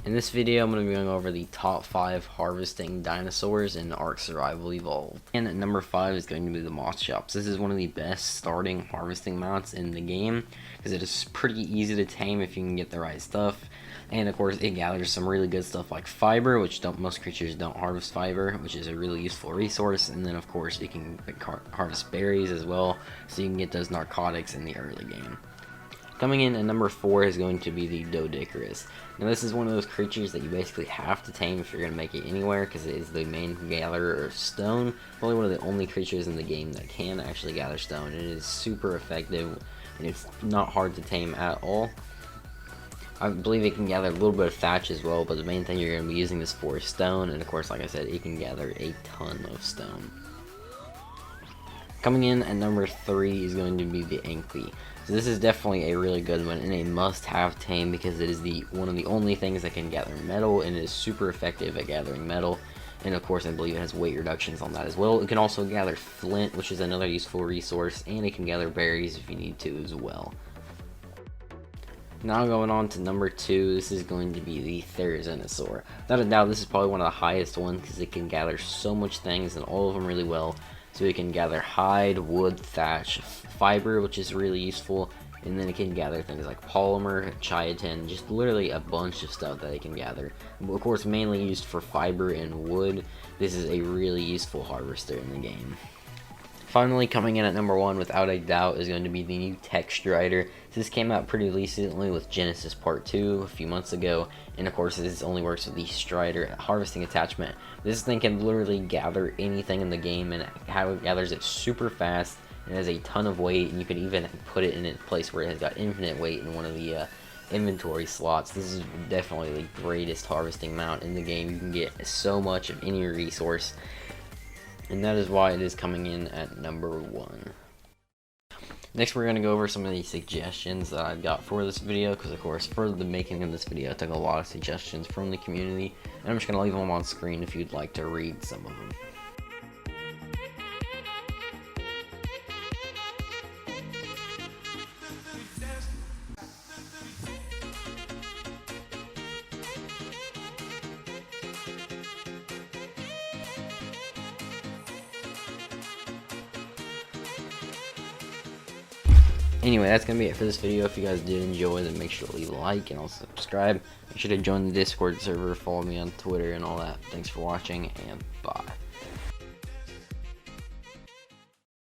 In this video, I'm going to be going over the top 5 harvesting dinosaurs in Ark Survival Evolved. And at number 5 is going to be the Moth Chops. This is one of the best starting harvesting mounts in the game, because it is pretty easy to tame if you can get the right stuff. And of course, it gathers some really good stuff like fiber, which most creatures don't harvest fiber, which is a really useful resource. And then of course, you can harvest berries as well, so you can get those narcotics in the early game. Coming in at number 4 is going to be the Dodicarus. Now this is one of those creatures that you basically have to tame if you're going to make it anywhere, because it is the main gatherer of stone. Probably one of the only creatures in the game that can actually gather stone. It is super effective, and it's not hard to tame at all. I believe it can gather a little bit of thatch as well, but the main thing you're going to be using this for is stone, and of course, like I said, it can gather a ton of stone. Coming in at number 3 is going to be the Inky. So this is definitely a really good one and a must-have tame, because it is one of the only things that can gather metal, and it is super effective at gathering metal. And of course, I believe it has weight reductions on that as well. It can also gather flint, which is another useful resource, and it can gather berries if you need to as well. Now going on to number 2, this is going to be the Therizinosaur. Without a doubt, this is probably one of the highest ones, because it can gather so much things, and all of them really well. So it can gather hide, wood, thatch, fiber, which is really useful, and then it can gather things like polymer, chitin, just literally a bunch of stuff that it can gather. Of course, mainly used for fiber and wood. This is a really useful harvester in the game. Finally, coming in at number 1, without a doubt, is going to be the new Tech Strider. This came out pretty recently with Genesis Part 2 a few months ago, and of course this only works with the Strider harvesting attachment. This thing can literally gather anything in the game, and how it gathers it super fast, and has a ton of weight, and you can even put it in a place where it has got infinite weight in one of the inventory slots. This is definitely the greatest harvesting mount in the game. You can get so much of any resource, and that is why it is coming in at number 1. Next, we're going to go over some of the suggestions that I've got for this video, because of course for the making of this video I took a lot of suggestions from the community, and I'm just going to leave them on screen if you'd like to read some of them. Anyway, that's going to be it for this video. If you guys did enjoy, then make sure to leave a like and also subscribe. Make sure to join the Discord server, follow me on Twitter and all that. Thanks for watching, and bye.